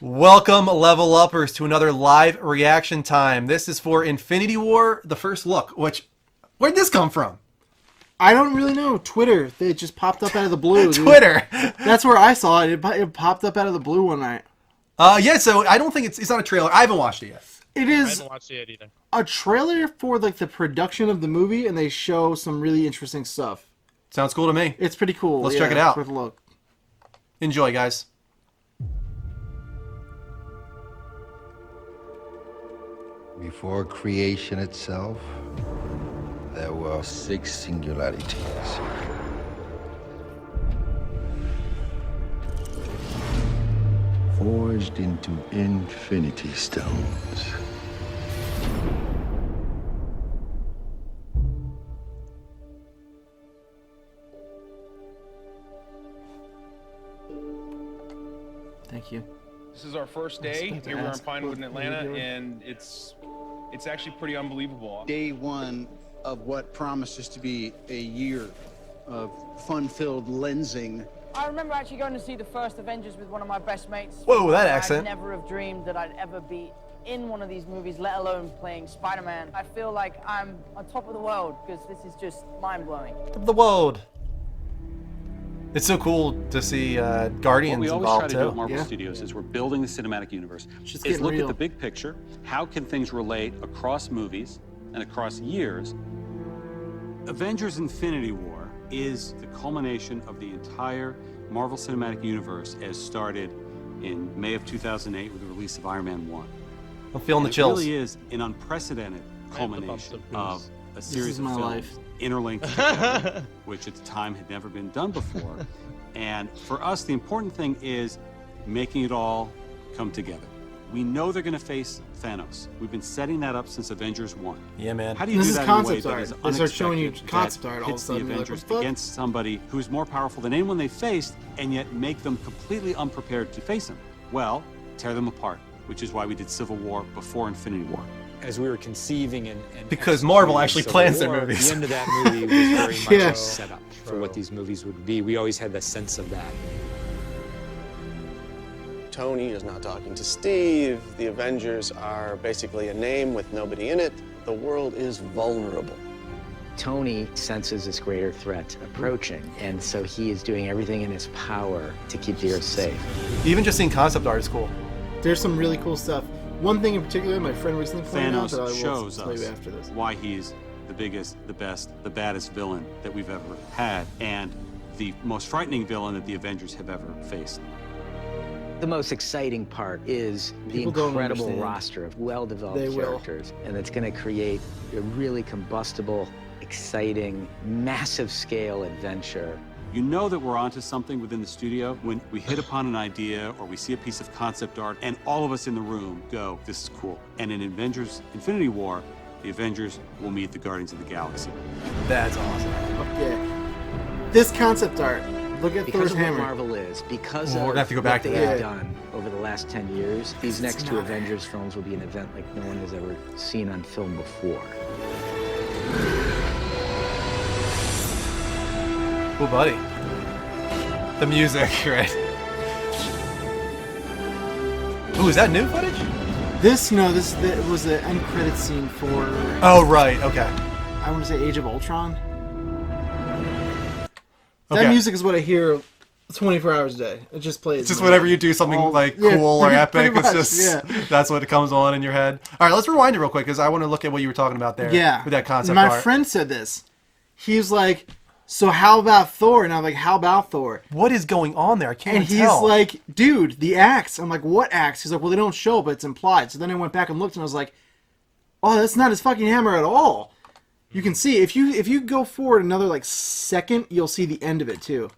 Welcome, level uppers, to another live reaction time. This is for Infinity War, the first look, which, where'd this come from? I don't really know. Twitter. It just popped up out of the blue. Dude. Twitter. That's where I saw it. It popped up out of the blue one night. Yeah, so I don't think it's not a trailer. I haven't watched it yet. It I is haven't watched it yet either. a trailer for like the production of the movie, and they show some really interesting stuff. Sounds cool to me. It's pretty cool. Let's check it out. It's worth a look. Enjoy, guys. Before creation itself, there were 6 singularities. Forged into infinity stones. Thank you. This is our first day here. We're in Pinewood in Atlanta, and it's actually pretty unbelievable. Day one of what promises to be a year of fun-filled lensing. I remember actually going to see the first Avengers with one of my best mates. Whoa, that accent. I'd never have dreamed that I'd ever be in one of these movies, let alone playing Spider-Man. I feel like I'm on top of the world because this is just mind-blowing. The world. It's so cool to see Guardians What we always involved try to do too. at Marvel Studios is we're building the cinematic universe. Is look at the big picture. How can things relate across movies and across years? Avengers Infinity War is the culmination of the entire Marvel Cinematic Universe as started in May of 2008 with the release of Iron Man 1. I'm feeling the chills. It really is an unprecedented culmination of a series of films life. interlinked together, which at the time had never been done before. And for us, the important thing is making it all come together. We know they're going to face Thanos. We've been setting that up since Avengers 1. Yeah, man. How do you This do is that in a way concept that art. is They start showing you unexpected, concept that art all of a hits the sudden, you're like, Avengers what the fuck? against somebody who's more powerful than anyone they faced, and yet make them completely unprepared to face him? Well, tear them apart, which is why we did Civil War before Infinity War. As we were conceiving and Because Marvel actually Civil plans their War, movies. The end of that movie was very much Yeah. a setup for what these movies would be. We always had the sense of that. Tony is not talking to Steve. The Avengers are basically a name with nobody in it. The world is vulnerable. Tony senses this greater threat approaching, and so he is doing everything in his power to keep the Earth safe. Even just seeing concept art is cool. There's some really cool stuff. One thing in particular, my friend recently pointed out that I Thanos will shows tell you us after this. why he's the biggest, the best, the baddest villain that we've ever had, and the most frightening villain that the Avengers have ever faced. The most exciting part is the People don't incredible understand. roster of well-developed They will. characters, and it's going to create a really combustible, exciting, massive-scale adventure. You know that we're onto something within the studio when we hit upon an idea or we see a piece of concept art and all of us in the room go, this is cool. And in Avengers Infinity War, the Avengers will meet the Guardians of the Galaxy. That's awesome. Yeah. This concept art. Look at Because Thor's of what hammer. Marvel is, because Well, of we're gonna have to go back what to they that. have done over the last 10 years, these next two Avengers films will be an event like no one has ever seen on film before. Cool, buddy. The music, right? Ooh, is that new footage? This was the end credit scene for. Oh, right. Okay. I want to say Age of Ultron. Okay. That music is what I hear 24 hours a day. It just plays. It's just whenever you do something like cool or epic, pretty it's much, just that's what comes on in your head. All right, let's rewind it real quick because I want to look at what you were talking about there. Yeah. With that concept My art. friend said this. He was like, "So how about Thor?" And I'm like, "How about Thor?" What is going on there? I can't And even he's tell. like, "Dude, the axe." I'm like, "What axe?" He's like, "Well, they don't show, but it's implied." So then I went back and looked, and I was like, "Oh, that's not his fucking hammer at all." You can see if you go forward another like second, you'll see the end of it too.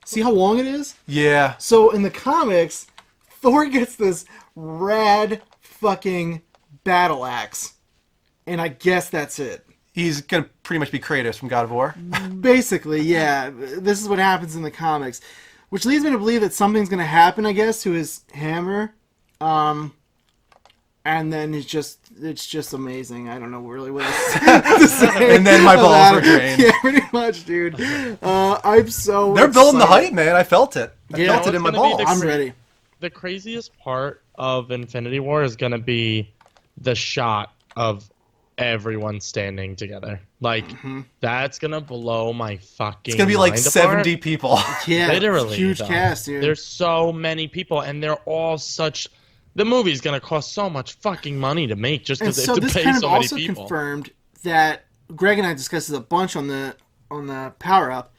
See how long it is? Yeah. So in the comics, Thor gets this rad fucking battle axe, and I guess that's it. He's gonna pretty much be Kratos from God of War. Basically, yeah. This is what happens in the comics, which leads me to believe that something's going to happen, I guess, to his hammer. And then it's just amazing. I don't know really what else to say. And then my balls about were it. drained. Yeah, pretty much, dude. I'm so They're building the excited. hype, man. I felt it. I felt it in my it's gonna be balls. the I'm ready. the craziest part of Infinity War is gonna be the shot of everyone standing together. Like, that's gonna blow my fucking It's gonna be like mind 70 apart. people. Yeah, Literally, huge though. cast, dude. There's so many people, and they're all such. The movie's gonna cost so much fucking money to make just And because so they have this to pay kind of so many also people. confirmed that Greg and I discussed this a bunch on the Power Up.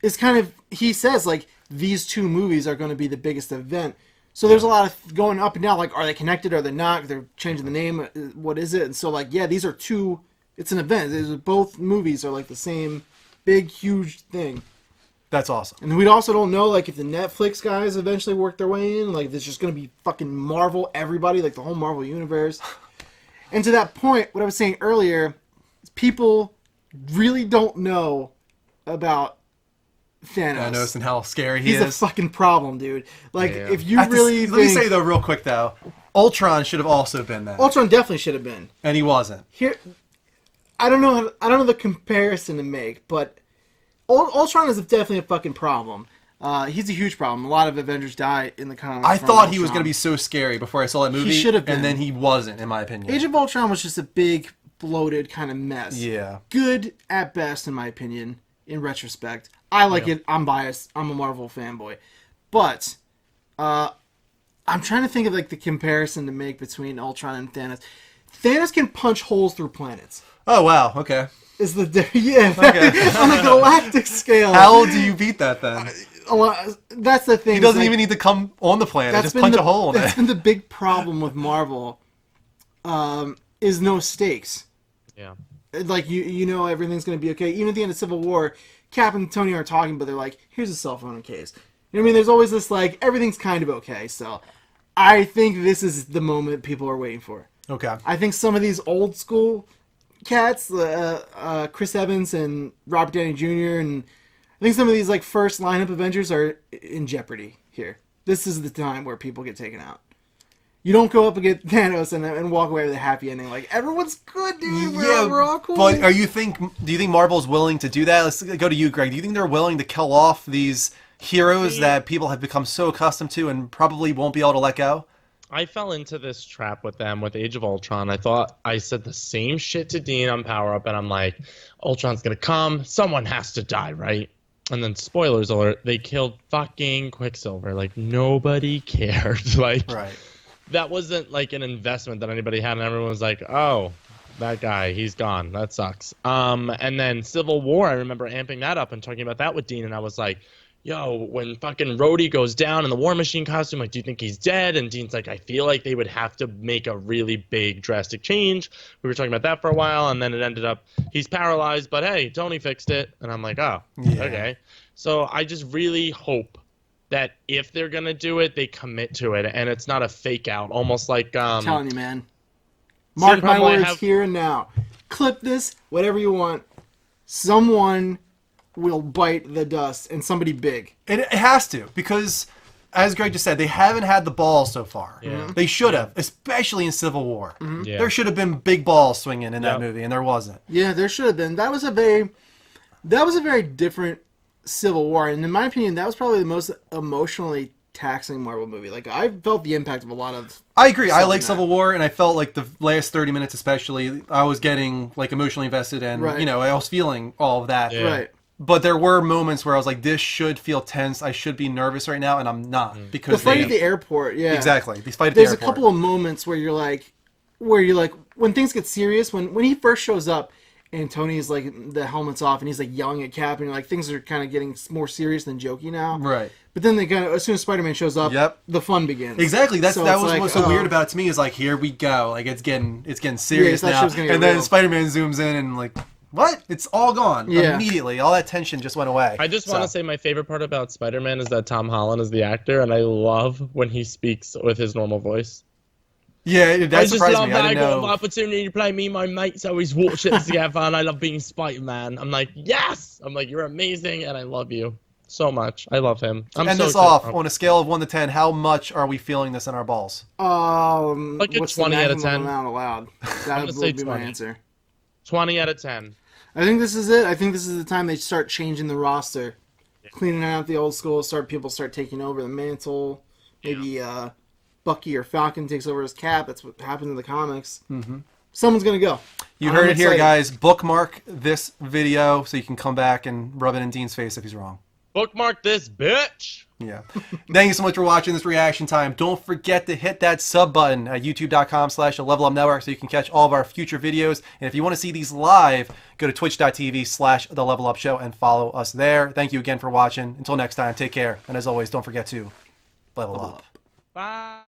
Is kind of, he says like these two movies are going to be the biggest event. So there's a lot of going up and down. Like, are they connected? Are they not? They're changing the name. What is it? And so like, yeah, these are two. It's an event. Both movies are like the same big, huge thing. That's awesome. And we also don't know, like, if the Netflix guys eventually work their way in, like, there's just going to be fucking Marvel, everybody, like, the whole Marvel universe. And to that point, what I was saying earlier, people really don't know about Thanos. Thanos and how scary he He's is. a fucking problem, dude. Like, Yeah. if you really Let me think... say, though, real quick, though, Ultron should have also been there. Ultron definitely should have been. And he wasn't. Here, I don't know the comparison to make, but Ultron is definitely a fucking problem. He's a huge problem. A lot of Avengers die in the comics. I from thought he was Ultron. going to be so scary before I saw that movie. He should have been. And then he wasn't, in my opinion. Age of Ultron was just a big, bloated kind of mess. Yeah. Good at best, in my opinion, in retrospect. I like it. I'm biased. I'm a Marvel fanboy. But, I'm trying to think of, like, the comparison to make between Ultron and Thanos. Thanos can punch holes through planets. Oh, wow. Okay. Is yeah, Okay. on a galactic scale. How do you beat that, then? That's the thing. He doesn't like, even need to come on the planet. that's Just been punch the- a hole in That's it. been the big problem with Marvel. Is no stakes. Yeah. Like, you know everything's going to be okay. Even at the end of Civil War, Cap and Tony are talking, but they're like, here's a cell phone in case. You know what I mean? There's always this, like, everything's kind of okay. So I think this is the moment people are waiting for. Okay. I think some of these old school cats, Chris Evans and Robert Downey Jr., and I think some of these, like, first lineup Avengers are in jeopardy here. This is the time where people get taken out. You don't go up against Thanos and walk away with a happy ending. Like, everyone's good, dude. We're all cool. But do you think Marvel's willing to do that? Let's go to you, Greg. Do you think they're willing to kill off these heroes that people have become so accustomed to and probably won't be able to let go? I fell into this trap with them with Age of Ultron. I thought I said the same shit to Dean on Power Up, and I'm like, Ultron's gonna come. Someone has to die, right? And then, spoilers alert, they killed fucking Quicksilver. Like, nobody cared. Like, Right. that wasn't like an investment that anybody had, and everyone was like, oh, that guy, he's gone. That sucks. And then Civil War, I remember amping that up and talking about that with Dean, and I was like, yo, when fucking Rhodey goes down in the War Machine costume, like, do you think he's dead? And Dean's like, I feel like they would have to make a really big, drastic change. We were talking about that for a while, and then it ended up, he's paralyzed, but hey, Tony fixed it. And I'm like, oh, Yeah. okay. So I just really hope that if they're going to do it, they commit to it, and it's not a fake out, almost like... I'm telling you, man. Mark my words here and now. Clip this, whatever you want. Someone will bite the dust, and somebody big. It has to, because, as Greg just said, they haven't had the balls so far. Yeah. They should have, especially in Civil War. Yeah. There should have been big balls swinging in that Yep. movie, and there wasn't. Yeah, there should have been. That was a very different Civil War, and in my opinion, that was probably the most emotionally taxing Marvel movie. Like, I felt the impact of a lot of... I agree. I like that. Civil War, and I felt like the last 30 minutes especially, I was getting like emotionally invested, and Right. I was feeling all of that. Yeah. Right. But there were moments where I was like, this should feel tense. I should be nervous right now, and I'm not. The Because fight at the airport, yeah. Exactly. These fight at the There's a airport. couple of moments where you're like, when things get serious, when he first shows up, and Tony's like, the helmet's off, and he's like yelling at Cap, and you're like, things are kind of getting more serious than jokey now. Right. But then they kind of, as soon as Spider-Man shows up, Yep. the fun begins. Exactly. That So was it's like, what's so oh. weird about it to me is like, here we go. Like, it's getting serious that shit now. was gonna get And then real. Spider-Man zooms in and like, what? It's all gone. Yeah. Immediately. All that tension just went away. I just want to say my favorite part about Spider-Man is that Tom Holland is the actor, and I love when he speaks with his normal voice. Yeah, that surprised me. I I didn't got know. an opportunity to play me and my mates always watch it together, and I love being Spider-Man. I'm like, yes! I'm like, you're amazing, and I love you so much. I love him. End this off on a scale of 1 to 10. How much are we feeling this in our balls? Like a what's 20 the out of maximum 10. amount allowed? I'm That gonna say would be my 20. answer. 20 out of 10. I think this is it. I think this is the time they start changing the roster, cleaning out the old school. People start taking over the mantle. maybe Bucky or Falcon takes over his cap. That's what happens in the comics. Mm-hmm. Someone's gonna go. You heard it here, guys. Bookmark this video so you can come back and rub it in Dean's face if he's wrong. Bookmark this bitch. Yeah. Thank you so much for watching this reaction time. Don't forget to hit that sub button at youtube.com/TheLevelUpNetwork so you can catch all of our future videos. And if you want to see these live, go to twitch.tv/TheLevelUpShow and follow us there. Thank you again for watching. Until next time, take care. And as always, don't forget to level up. Bye.